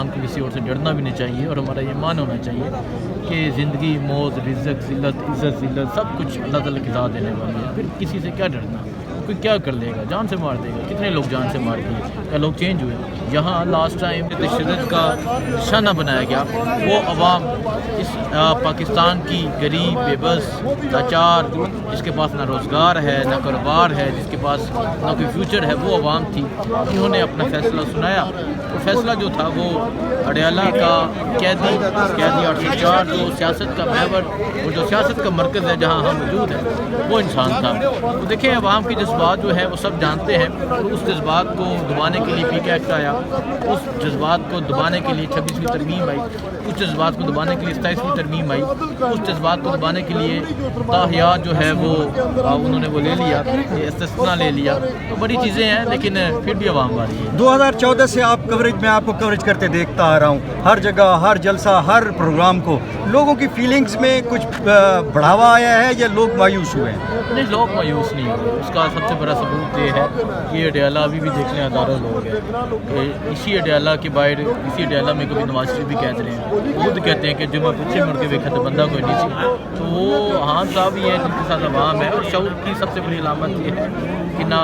ہم کو کسی اور سے ڈرنا بھی نہیں چاہیے اور ہمارا یہ مان ہونا چاہیے کہ زندگی، موت، رزق، ذلت، عزت ذلت سب کچھ اللہ تعالیٰ کی ذات دینے والی ہے. پھر کسی سے کیا ڈرنا؟ کوئی کیا کر لے گا؟ جان سے مار دے گا. کتنے لوگ جان سے مار دیے؟ کیا لوگ چینج ہوئے؟ یہاں لاسٹ ٹائم تشدد کا نشانہ بنایا گیا وہ عوام، اس پاکستان کی غریب، بے بس، لاچار، جس کے پاس نہ روزگار ہے، نہ کاروبار ہے، جس کے پاس نہ کوئی فیوچر ہے، وہ عوام تھی. انہوں نے اپنا فیصلہ سنایا. وہ فیصلہ جو تھا وہ اڈیالہ کا قیدی 804 جو سیاست کا محور اور جو سیاست کا مرکز ہے جہاں ہم موجود ہیں، وہ انسان تھا. تو دیکھیں عوام کے جذبات جو ہے وہ سب جانتے ہیں، اور اس جذبات کو دبانے کے لیے پی کے ایکٹ آیا، اس جذبات کو دبانے کے لیے 26ویں ترمیم آئی، اس جذبات کو دبانے کے لیے 27ویں ترمیم آئی، اس جذبات کو دبانے کے لیے تاحیات جو ہے وہ انہوں نے وہ لے لیا، استثناء لے لیا. تو بڑی چیزیں ہیں لیکن پھر بھی عوام آ رہی ہے. 2014 سے میں آپ کو کوریج کرتے دیکھتا آ رہا ہوں، ہر جگہ، ہر جلسہ، ہر پروگرام کو. لوگوں کی فیلنگز میں کچھ بڑھاوا آیا ہے یا لوگ مایوس ہوئے ہیں؟ نہیں، لوگ مایوس نہیں ہوئے. اس کا سب سے بڑا ثبوت یہ ہے کہ اڈیالہ ابھی بھی دیکھ لیں ہزاروں لوگ ہیں. کہ اسی اڈیالہ کے باہر، اسی اڈیالہ میں کبھی نواز شریف بھی کہتے رہے ہیں، خود کہتے ہیں کہ جو میں پیچھے مڑ کے دیکھا تو بندہ کوئی نہیں سی. تو وہ حان صاحب ہی ہیں جن کے ساتھ عوام ہے. اور شعور کی سب سے بڑی علامت یہ ہے کہ نہ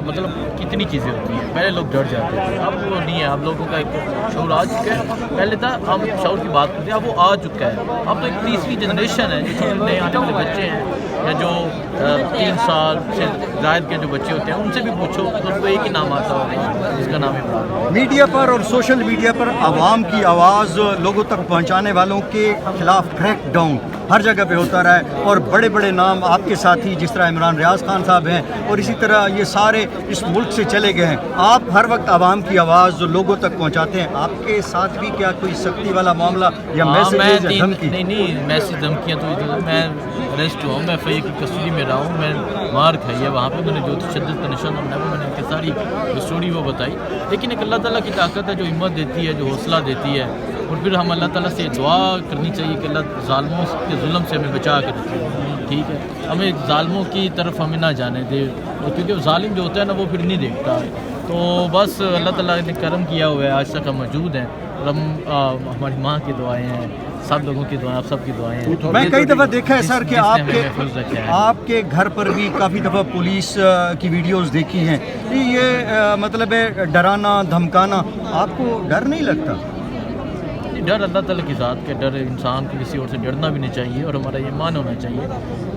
مطلب کتنی چیزیں ہوتی ہیں. پہلے لوگ ڈر جاتے تھے، اب وہ نہیں ہے. اب لوگوں کا ایک شعور آ چکا ہے. پہلے تھا ہم شعور کی بات کرتے ہیں، اب وہ آ چکا ہے. اب تو ایک تیسری جنریشن ہے، جو نئے آنے والے بچے ہیں یا جو 3 سال سے زائد کے جو بچے ہوتے ہیں، ان سے بھی پوچھو تو ان کو ایک ہی نام آتا ہوگا جس کا نام ہے. میڈیا پر اور سوشل میڈیا پر عوام کی آواز لوگوں تک پہنچانے والوں کے خلاف کریک ڈاؤن ہر جگہ پہ ہوتا رہا ہے، اور بڑے بڑے نام آپ کے ساتھی جس طرح عمران ریاض خان صاحب ہیں اور اسی طرح یہ سارے اس ملک سے چلے گئے ہیں. آپ ہر وقت عوام کی آواز جو لوگوں تک پہنچاتے ہیں، آپ کے ساتھ بھی کیا کوئی سختی والا معاملہ یا میسیج یا دھمکی؟ نہیں، میسیج دھمکیاں تو میں اریسٹ ہوا ہوں، میں FIA کی کسٹڈی میں رہا ہوں، میں مار کھائی ہے وہاں پہ. انہوں نے جو تشدد کا نشانہ بنایا میں نے ان کی ساری اسٹوری وہ بتائی. لیکن ایک اللہ تعالیٰ کی طاقت ہے جو ہمت دیتی ہے، جو حوصلہ دیتی ہے. اور پھر ہم اللہ تعالیٰ سے دعا کرنی چاہیے کہ اللہ ظالموں کے ظلم سے ہمیں بچا کے رکھے. ٹھیک ہے، ہمیں ظالموں کی طرف ہمیں نہ جانے دے، کیونکہ ظالم جو ہوتا ہے نا وہ پھر نہیں دیکھتا. تو بس اللہ تعالیٰ نے کرم کیا ہوا ہے، آج تک ہم موجود ہیں. اور ہماری ماں کی دعائیں ہیں، سب لوگوں کی دعائیں، آپ سب کی دعائیں ہیں. میں کئی دفعہ دیکھا ہے سر کہ آپ کے گھر پر بھی کافی دفعہ پولیس کی ویڈیوز دیکھی ہیں. یہ مطلب ہے ڈرانا دھمکانا، آپ کو ڈر نہیں لگتا؟ ڈر اللہ تعالیٰ کی ذات کا ڈر ہے. انسان کو کسی اور سے ڈرنا بھی نہیں چاہیے اور ہمارا یہ مان ہونا چاہیے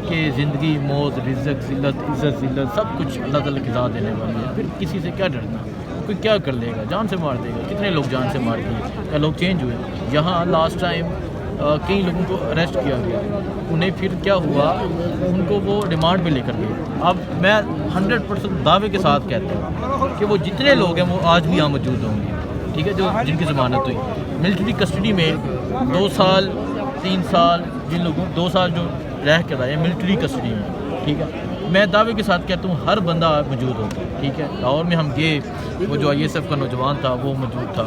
کہ زندگی، موت، رزق، ذلت، عزت ذلت سب کچھ اللہ تعالیٰ کی ذات دینے والی ہے. پھر کسی سے کیا ڈرنا؟ کوئی کیا کر لے گا؟ جان سے مار دے گا. کتنے لوگ جان سے مار دیے؟ کیا لوگ چینج ہوئے؟ یہاں لاسٹ ٹائم کئی لوگوں کو اریسٹ کیا گیا. انہیں پھر کیا ہوا، ان کو وہ ریمانڈ پہ لے کر گئے. اب میں 100% دعوے کے ساتھ کہتا ہوں کہ وہ جتنے لوگ ہیں وہ آج بھی یہاں موجود ہوں گے. ٹھیک ہے، جو جن کی ضمانت ہوئی ملٹری کسٹڈی میں 2 سال 3 سال، جن لوگوں 2 سال جو رہ کر آئے ملٹری کسٹڈی میں. ٹھیک ہے، میں دعوے کے ساتھ کہتا ہوں ہر بندہ موجود ہوگا. ٹھیک ہے، لاہور میں ہم گئے، وہ جو ISF کا نوجوان تھا وہ موجود تھا.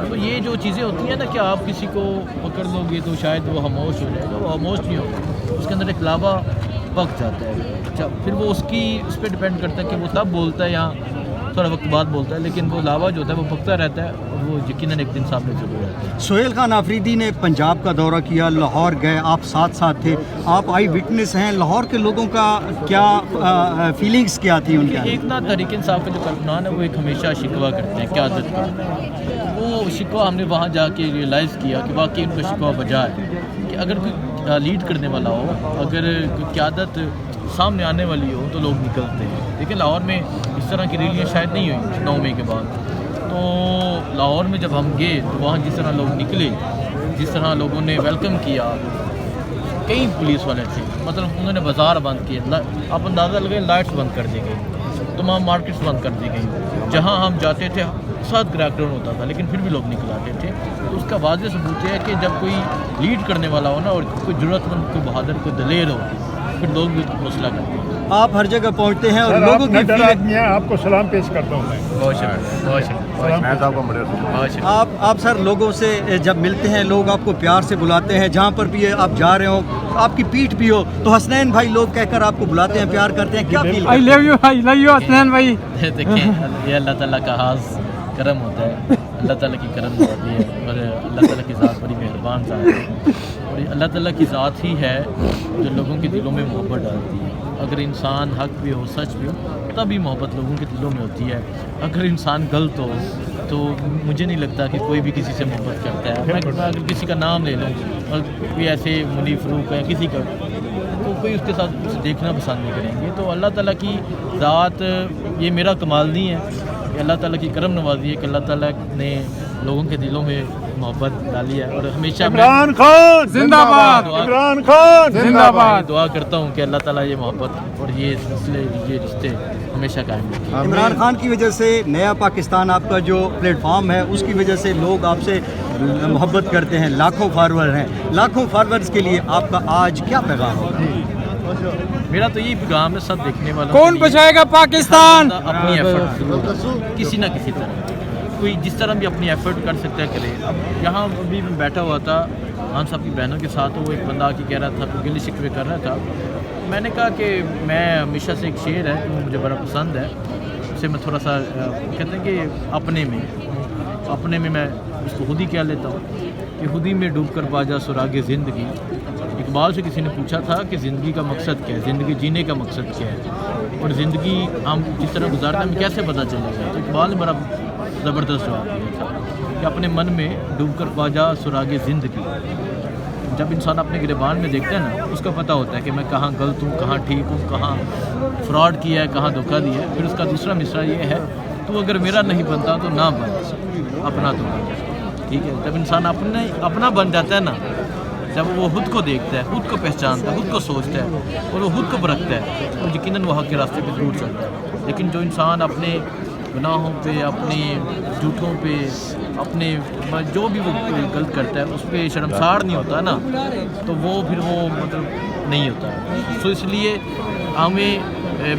تو یہ جو چیزیں ہوتی ہیں نا کہ آپ کسی کو پکڑ لو گے تو شاید وہ خاموش ہو جائے گا. وہ خاموش نہیں ہوگا، اس کے اندر ایک لاوا پک جاتا ہے. اچھا، پھر وہ اس پہ ڈپینڈ کرتا ہے کہ وہ تب بولتا ہے یا تھوڑا وقت بعد بولتا ہے، لیکن وہ لاوا جو ہوتا ہے وہ پکتا رہتا ہے اور وہ یقیناً ایک دن سامنے ضرور آتا ہے. سہیل خان آفریدی نے پنجاب کا دورہ کیا، لاہور گئے، آپ ساتھ تھے، آپ آئی وٹنس ہیں. لاہور کے لوگوں کا کیا فیلنگز کیا تھی ان کی؟ ایک نا تحریک انصاف کا جو کارکنان ہے وہ ایک ہمیشہ شکوہ کرتے ہیں قیادت کا. وہ شکوہ ہم نے وہاں جا کے ریئلائز کیا کہ واقعی ان کا شکوہ بجا ہے کہ اگر کوئی لیڈ کرنے والا ہو، اگر کوئی قیادت سامنے آنے والی ہو تو لوگ نکلتے ہیں. لیکن لاہور میں اس طرح کی ریلیاں شاید نہیں ہوئی 9 مئی کے بعد. تو لاہور میں جب ہم گئے تو وہاں جس طرح لوگ نکلے، جس طرح لوگوں نے ویلکم کیا، کئی پولیس والے تھے، مطلب انہوں نے بازار بند کیے. آپ اندازہ لگائیں، لائٹس بند کر دی گئی، تمام مارکیٹس بند کر دی گئی. جہاں ہم جاتے تھے ساتھ کریک ڈاؤن ہوتا تھا لیکن پھر بھی لوگ نکل آتے تھے. تو اس کا واضح ثبوت ہے کہ جب کوئی لیڈ کرنے والا ہو نا اور کوئی ضرورت مند، کوئی بہادر، کوئی دلیر ہو، پھر لوگ بھی حوصلہ کرتے ہیں. آپ ہر جگہ پہنچتے ہیں اور لوگوں کی آپ کو سلام پیش کرتا ہوں میں. بہت شکریہ. آپ سر لوگوں سے جب ملتے ہیں لوگ آپ کو پیار سے بلاتے ہیں، جہاں پر بھی آپ جا رہے ہو، آپ کی پیٹھ بھی ہو تو حسنین بھائی لوگ کہہ کر آپ کو بلاتے ہیں، پیار کرتے ہیں، کیا فیل؟ I love you حسنین بھائی. دیکھیں یہ اللہ تعالیٰ کا خاص کرم ہوتا ہے. اللہ تعالیٰ کی کرم نوازی ہے اور اللہ تعالیٰ کی ذات بڑی مہربان ذات ہے، اور یہ اللہ تعالیٰ کی ذات ہی ہے جو لوگوں کے دلوں میں محبت ڈالتی ہے۔ اگر انسان حق بھی ہو، سچ بھی ہو، تبھی محبت لوگوں کے دلوں میں ہوتی ہے۔ اگر انسان غلط ہو تو مجھے نہیں لگتا کہ کوئی بھی کسی سے محبت کرتا ہے۔ میں اگر کسی کا نام لے لوں اور کوئی ایسے منی فروق ہے کسی کا، تو کوئی اس کے ساتھ اسے دیکھنا پسند نہیں کریں گے۔ تو اللہ تعالیٰ کی ذات، یہ میرا کمال نہیں ہے، کہ اللہ تعالیٰ کی کرم نوازی ہے کہ اللہ تعالیٰ نے لوگوں کے دلوں میں محبت ڈالی ہے، اور ہمیشہ میں عمران خان زندہ باد، عمران خان زندہ باد۔ دعا کرتا ہوں کہ اللہ تعالیٰ یہ محبت اور یہ سلسلے، یہ رشتے ہمیشہ قائم رکھیں۔ عمران خان کی وجہ سے نیا پاکستان آپ کا جو پلیٹ فارم ہے اس کی وجہ سے لوگ آپ سے محبت کرتے ہیں، لاکھوں فالوور ہیں، لاکھوں فالورز کے لیے آپ کا آج کیا پیغام ہوگا؟ میرا تو یہی پیغام ہے سب دیکھنے والوں کون بچائے گا پاکستان؟ اپنی ایفرٹ کسی نہ کسی طرح، کوئی جس طرح بھی اپنی ایفرٹ کر سکتا ہے کرے۔ اب یہاں ابھی میں بیٹھا ہوا تھا ہم صاحب کی بہنوں کے ساتھ، وہ ایک بندہ کی کہہ رہا تھا، گلی شکوے کر رہا تھا۔ میں نے کہا کہ میں ہمیشہ سے ایک شعر ہے جو مجھے بڑا پسند ہے، اسے میں تھوڑا سا کہتے ہیں کہ اپنے میں میں اس کو خود ہی کہہ لیتا ہوں کہ خود ہی میں ڈوب کر پا جا سراغ زندگی۔ اقبال سے کسی نے پوچھا تھا کہ زندگی کا مقصد کیا ہے، زندگی جینے کا مقصد کیا ہے، اور زندگی ہم جس طرح گزارتے ہیں ہمیں کیسے پتہ چلے گا؟ تو اقبال نے بڑا زبردست جواب دیا تھا کہ اپنے من میں ڈوب کر پا جا سراغ زندگی۔ جب انسان اپنے گریبان میں دیکھتا ہے نا، اس کا پتہ ہوتا ہے کہ میں کہاں غلط ہوں، کہاں ٹھیک ہوں، کہاں فراڈ کیا ہے، کہاں دھوکہ دیا ہے۔ پھر اس کا دوسرا مصرع یہ ہے، تو اگر میرا نہیں بنتا تو نہ بن، اپنا تو بن۔ ٹھیک ہے، جب انسان اپنا بن جاتا ہے نا، جب وہ خود کو دیکھتا ہے، خود کو پہچانتا ہے، خود کو سوچتا ہے اور وہ خود کو پرکھتا ہے، تو یقیناً وہ حق کے راستے پہ ضرور چلتا ہے۔ لیکن جو انسان اپنے گناہوں پہ، اپنے جھوٹوں پہ، اپنے جو بھی وہ غلط کرتا ہے اس پہ شرمسار نہیں ہوتا نا، تو وہ پھر وہ مطلب نہیں ہوتا ہے۔ تو اس لیے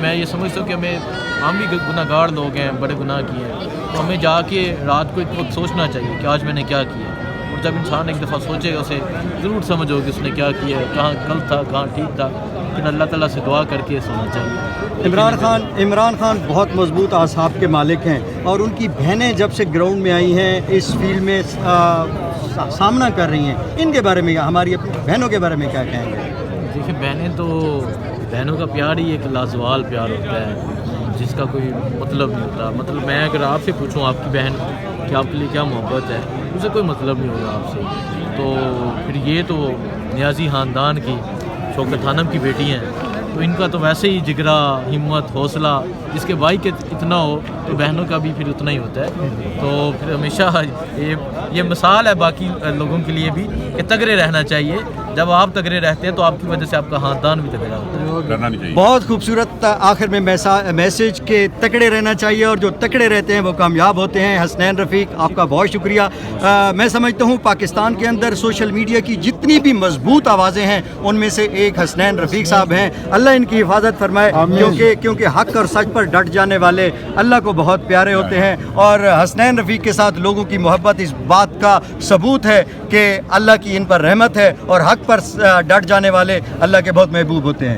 میں یہ سمجھتا ہوں کہ ہم بھی گناہ گار لوگ ہیں، بڑے گناہ کیے ہیں، تو ہمیں جا کے رات کو ایک وقت سوچنا چاہیے کہ آج میں نے کیا کیا، اور جب انسان ایک دفعہ سوچے گا اسے ضرور سمجھ ہوگی اس نے کیا کیا ہے، کہاں غلط تھا، کہاں ٹھیک تھا۔ پھر اللہ تعالیٰ سے دعا کر کے سونا چاہیے۔ عمران خان بہت مضبوط اعصاب کے مالک ہیں، اور ان کی بہنیں جب سے گراؤنڈ میں آئی ہیں اس فیلڈ میں سامنا کر رہی ہیں، ان کے بارے میں ہماری اپنی بہنوں کے بارے میں کیا کہیں گے؟ دیکھیں، بہنوں کا پیار ہی ایک لازوال پیار ہوتا ہے، جس کا کوئی مطلب نہیں ہوتا۔ مطلب میں اگر آپ سے پوچھوں آپ کی بہن کہ آپ کے لیے کیا محبت ہے، اسے کوئی مطلب نہیں ہوگا آپ سے۔ تو پھر یہ تو نیازی خاندان کی شوکت خانم کی بیٹی ہیں، تو ان کا تو ویسے ہی جگرا، ہمت، حوصلہ جس کے بھائی کے اتنا ہو تو بہنوں کا بھی پھر اتنا ہی ہوتا ہے۔ تو پھر ہمیشہ یہ مثال ہے باقی لوگوں کے لیے بھی کہ تگڑے رہنا چاہیے۔ جب آپ تگڑے رہتے ہیں تو آپ کی وجہ سے آپ کا خاندان بھی تگڑا ہوتا ہے۔ بہت خوبصورت آخر میں میسیج کہ تکڑے رہنا چاہیے، اور جو تکڑے رہتے ہیں وہ کامیاب ہوتے ہیں۔ حسنین رفیق، آپ کا بہت شکریہ۔ میں سمجھتا ہوں پاکستان کے اندر سوشل میڈیا کی جتنی بھی مضبوط آوازیں ہیں ان میں سے ایک حسنین رفیق صاحب ہیں۔ اللہ ان کی حفاظت فرمائے، کیونکہ حق اور سچ پر ڈٹ جانے والے اللہ کو بہت پیارے ہوتے ہیں، اور حسنین رفیق کے ساتھ لوگوں کی محبت اس بات کا ثبوت ہے کہ اللہ کی ان پر رحمت ہے، اور حق پر ڈٹ جانے والے اللہ کے بہت محبوب ہوتے ہیں۔